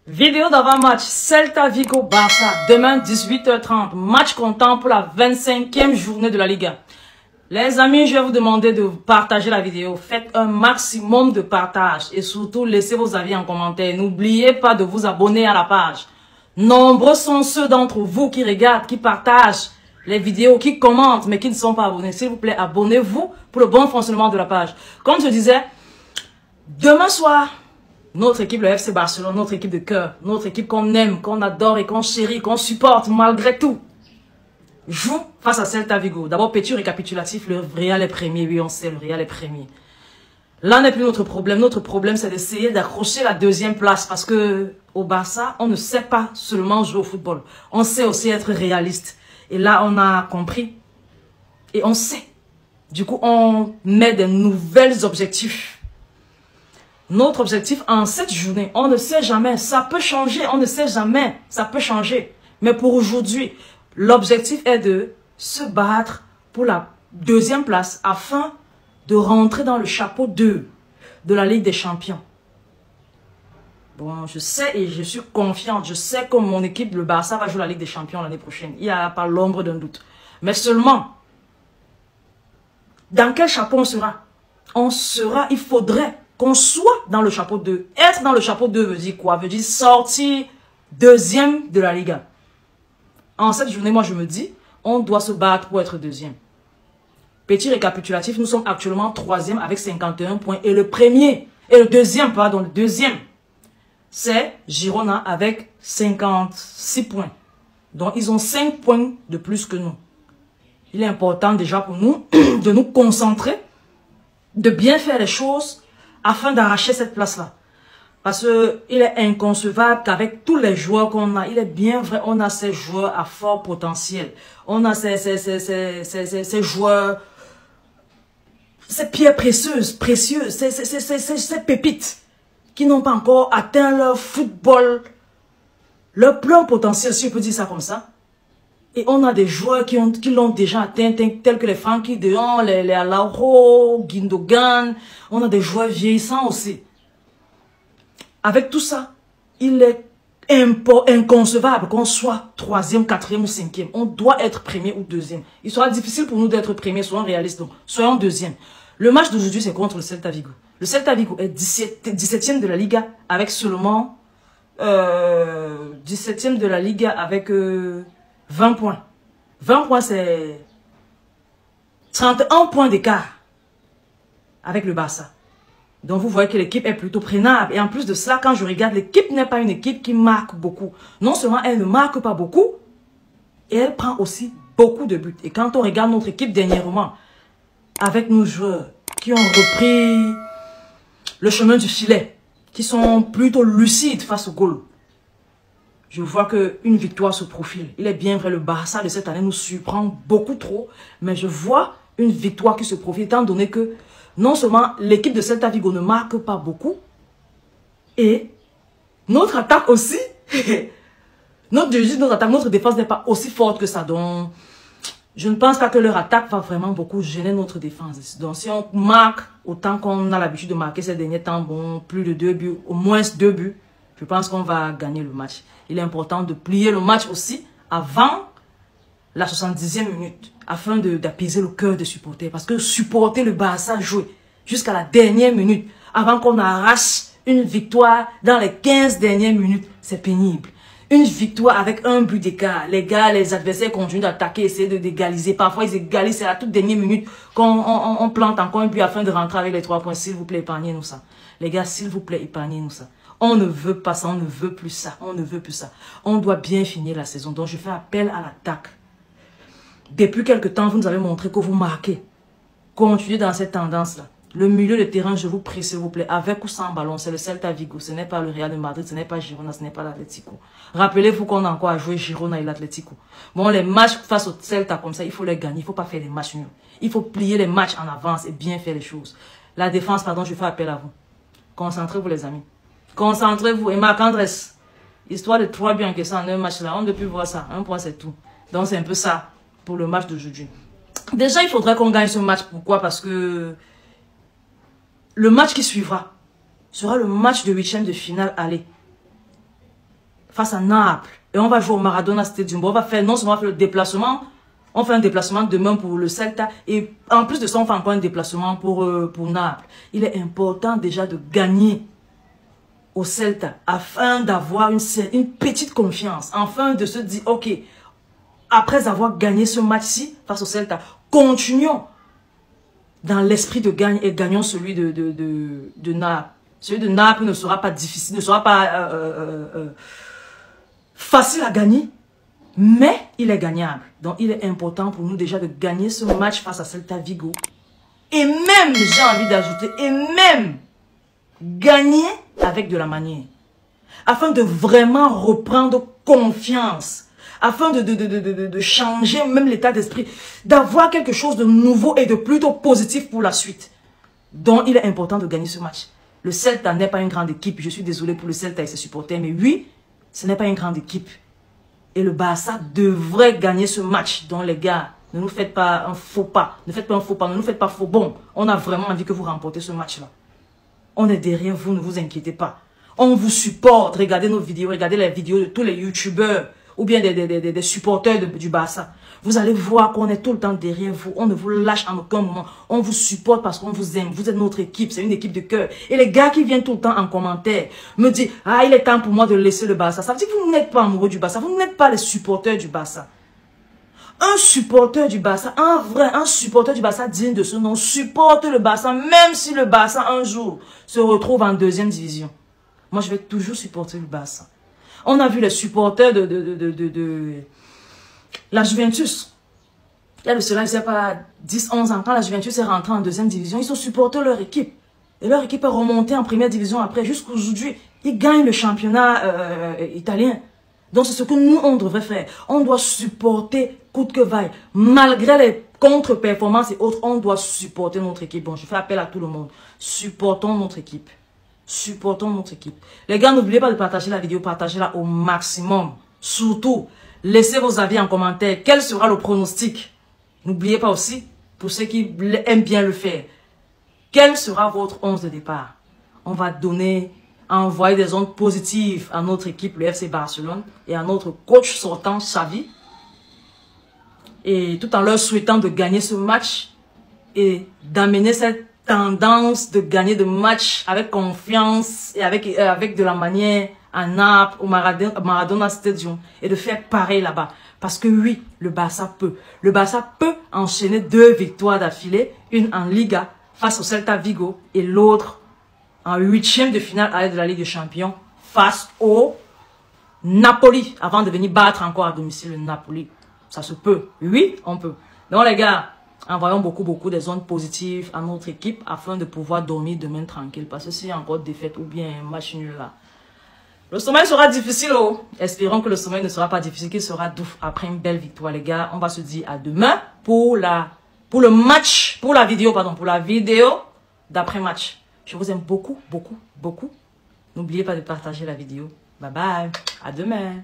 Vidéo d'avant-match, Celta Vigo Barça, demain 18h30, match comptant pour la 25e journée de la Liga. Les amis, je vais vous demander de partager la vidéo. Faites un maximum de partage et surtout laissez vos avis en commentaire. N'oubliez pas de vous abonner à la page. Nombreux sont ceux d'entre vous qui regardent, qui partagent les vidéos, qui commentent mais qui ne sont pas abonnés. S'il vous plaît, abonnez-vous pour le bon fonctionnement de la page. Comme je disais, demain soir, notre équipe, le FC Barcelone, notre équipe de cœur, notre équipe qu'on aime, qu'on adore et qu'on chérit, qu'on supporte malgré tout, joue face à Celta Vigo. D'abord, petit récapitulatif, le Real est premier. Oui, on sait, le Real est premier. Là n'est plus notre problème. Notre problème, c'est d'essayer d'accrocher la deuxième place parce que au Barça, on ne sait pas seulement jouer au football. On sait aussi être réaliste. Et là, on a compris et on sait. Du coup, on met de nouvelles objectifs. Notre objectif en cette journée, on ne sait jamais, ça peut changer, on ne sait jamais, ça peut changer. Mais pour aujourd'hui, l'objectif est de se battre pour la deuxième place afin de rentrer dans le chapeau 2 de la Ligue des Champions. Bon, je sais et je suis confiante, je sais que mon équipe, le Barça, va jouer la Ligue des Champions l'année prochaine. Il n'y a pas l'ombre d'un doute. Mais seulement, dans quel chapeau on sera? On sera, il faudrait qu'on soit dans le chapeau 2. Être dans le chapeau 2 veut dire quoi? Veut dire sortir deuxième de la Liga. En cette journée, moi je me dis, on doit se battre pour être deuxième. Petit récapitulatif, nous sommes actuellement troisième avec 51 points. Et le deuxième, c'est Girona avec 56 points. Donc ils ont 5 points de plus que nous. Il est important déjà pour nous de nous concentrer, de bien faire les choses afin d'arracher cette place-là. Parce que il est inconcevable qu'avec tous les joueurs qu'on a, il est bien vrai, on a ces joueurs à fort potentiel. On a ces joueurs, ces pierres précieuses, ces pépites qui n'ont pas encore atteint leur football, leur plein potentiel, si je peux dire ça comme ça. Et on a des joueurs qui l'ont déjà atteint, tels que les Frankie de Jong, les Araujo, Gundogan. On a des joueurs vieillissants aussi. Avec tout ça, il est inconcevable qu'on soit troisième, quatrième ou cinquième. On doit être premier ou deuxième. Il sera difficile pour nous d'être premier, soyons réalistes. Donc, soyons deuxième. Le match d'aujourd'hui, c'est contre le Celta Vigo. Le Celta Vigo est 17e de la Liga avec seulement 17e de la Liga avec 20 points. 20 points, c'est 31 points d'écart avec le Barça. Donc, vous voyez que l'équipe est plutôt prenable. Et en plus de ça, quand je regarde, l'équipe n'est pas une équipe qui marque beaucoup. Non seulement elle ne marque pas beaucoup, et elle prend aussi beaucoup de buts. Et quand on regarde notre équipe dernièrement, avec nos joueurs qui ont repris le chemin du filet, qui sont plutôt lucides face au goal, je vois qu'une victoire se profile. Il est bien vrai, le Barça de cette année nous surprend beaucoup trop, mais je vois une victoire qui se profile, étant donné que non seulement l'équipe de Celta Vigo ne marque pas beaucoup, et notre attaque aussi, notre défense n'est pas aussi forte que ça. Donc, je ne pense pas que leur attaque va vraiment beaucoup gêner notre défense. Donc, si on marque autant qu'on a l'habitude de marquer ces derniers temps, bon, plus de 2 buts, au moins 2 buts, je pense qu'on va gagner le match. Il est important de plier le match aussi avant la 70e minute, afin d'apaiser le cœur des supporters. Parce que supporter le Barça, jouer jusqu'à la dernière minute, avant qu'on arrache une victoire dans les 15 dernières minutes, c'est pénible. Une victoire avec un but d'écart. Les gars, les adversaires continuent d'attaquer, essayer d'égaliser. Parfois, ils égalisent, c'est à la toute dernière minute qu'on plante encore un but afin de rentrer avec les 3 points. S'il vous plaît, épargnez-nous ça. Les gars, s'il vous plaît, épargnez-nous ça. On ne veut pas ça, on ne veut plus ça, on ne veut plus ça. On doit bien finir la saison. Donc, je fais appel à l'attaque. Depuis quelque temps, vous nous avez montré que vous marquez. Continuez dans cette tendance-là. Le milieu de terrain, je vous prie, s'il vous plaît, avec ou sans ballon, c'est le Celta Vigo. Ce n'est pas le Real de Madrid, ce n'est pas Girona, ce n'est pas l'Atlético. Rappelez-vous qu'on a encore à jouer Girona et l'Atlético. Bon, les matchs face au Celta comme ça, il faut les gagner. Il ne faut pas faire des matchs nuls. Il faut plier les matchs en avance et bien faire les choses. La défense, pardon, je fais appel à vous. Concentrez-vous, les amis. Concentrez-vous. Et Marc Andrés, histoire de 3 buts encaissés en un match là, on ne peut plus voir ça. Un point, c'est tout. Donc, c'est un peu ça pour le match d'aujourd'hui. Déjà, il faudrait qu'on gagne ce match. Pourquoi? Parce que le match qui suivra sera le match de 8e de finale aller. face à Naples. Et on va jouer au Maradona Stadium. Bon, on va faire, non seulement on va faire le déplacement, on fait un déplacement demain pour le Celta. Et en plus de ça, on fait encore un déplacement pour Naples. Il est important déjà de gagner au Celta afin d'avoir une petite confiance. Afin de se dire, ok, après avoir gagné ce match-ci face au Celta, continuons dans l'esprit de gagne et gagnons celui de Naples. Celui de Naples ne sera pas difficile, ne sera pas facile à gagner, mais il est gagnable. Donc il est important pour nous déjà de gagner ce match face à Celta Vigo. Et même, j'ai envie d'ajouter, et même gagner avec de la manière. Afin de vraiment reprendre confiance. Afin de changer même l'état d'esprit. D'avoir quelque chose de nouveau et de plutôt positif pour la suite. Donc il est important de gagner ce match. Le Celta n'est pas une grande équipe. Je suis désolé pour le Celta et ses supporters. Mais oui, ce n'est pas une grande équipe. Et le Barça devrait gagner ce match. Donc les gars, ne nous faites pas un faux pas. Ne faites pas un faux pas. Ne nous faites pas faux bon. On a vraiment envie que vous remportez ce match-là. On est derrière vous, ne vous inquiétez pas. On vous supporte. Regardez nos vidéos. Regardez les vidéos de tous les youtubeurs. Ou bien des supporters du Barça. Vous allez voir qu'on est tout le temps derrière vous. On ne vous lâche en aucun moment. On vous supporte parce qu'on vous aime. Vous êtes notre équipe. C'est une équipe de cœur. Et les gars qui viennent tout le temps en commentaire me disent « Ah, il est temps pour moi de laisser le Barça. » Ça veut dire que vous n'êtes pas amoureux du Barça. Vous n'êtes pas les supporters du Barça. Un supporter du Barça, un supporter du Barça digne de ce nom, supporte le Barça, même si le Barça un jour se retrouve en deuxième division. Moi, je vais toujours supporter le Barça. On a vu les supporters de la Juventus. Il y a de cela, je ne sais pas, 10-11 ans, quand la Juventus est rentrée en deuxième division, ils ont supporté leur équipe. Et leur équipe est remontée en première division après, jusqu'aujourd'hui. Ils gagnent le championnat italien. Donc c'est ce que nous, on devrait faire. On doit supporter coûte que vaille. Malgré les contre-performances et autres, on doit supporter notre équipe. Bon, je fais appel à tout le monde. Supportons notre équipe. Supportons notre équipe. Les gars, n'oubliez pas de partager la vidéo, partagez-la au maximum. Surtout, laissez vos avis en commentaire. Quel sera le pronostic? N'oubliez pas aussi, pour ceux qui aiment bien le faire, quel sera votre 11 de départ? On va envoyer des ondes positives à notre équipe, le FC Barcelone, et à notre coach sortant, Xavi. Et tout en leur souhaitant de gagner ce match et d'amener cette tendance de gagner de matchs avec confiance et avec de la manière à Naples, au Maradona Stadium, et de faire pareil là-bas. Parce que oui, le Barça peut. Le Barça peut enchaîner 2 victoires d'affilée, une en Liga face au Celta Vigo et l'autre en 8e de finale de la Ligue des Champions face au Napoli, avant de venir battre encore à domicile le Napoli. Ça se peut. Oui, on peut. Donc les gars, envoyons beaucoup des ondes positives à notre équipe afin de pouvoir dormir demain tranquille. Parce que s'il y a encore défaite ou bien un match nul là, le sommeil sera difficile. Oh. Espérons que le sommeil ne sera pas difficile, qu'il sera doux après une belle victoire les gars. On va se dire à demain pour la vidéo d'après-match. Je vous aime beaucoup. N'oubliez pas de partager la vidéo. Bye bye. À demain.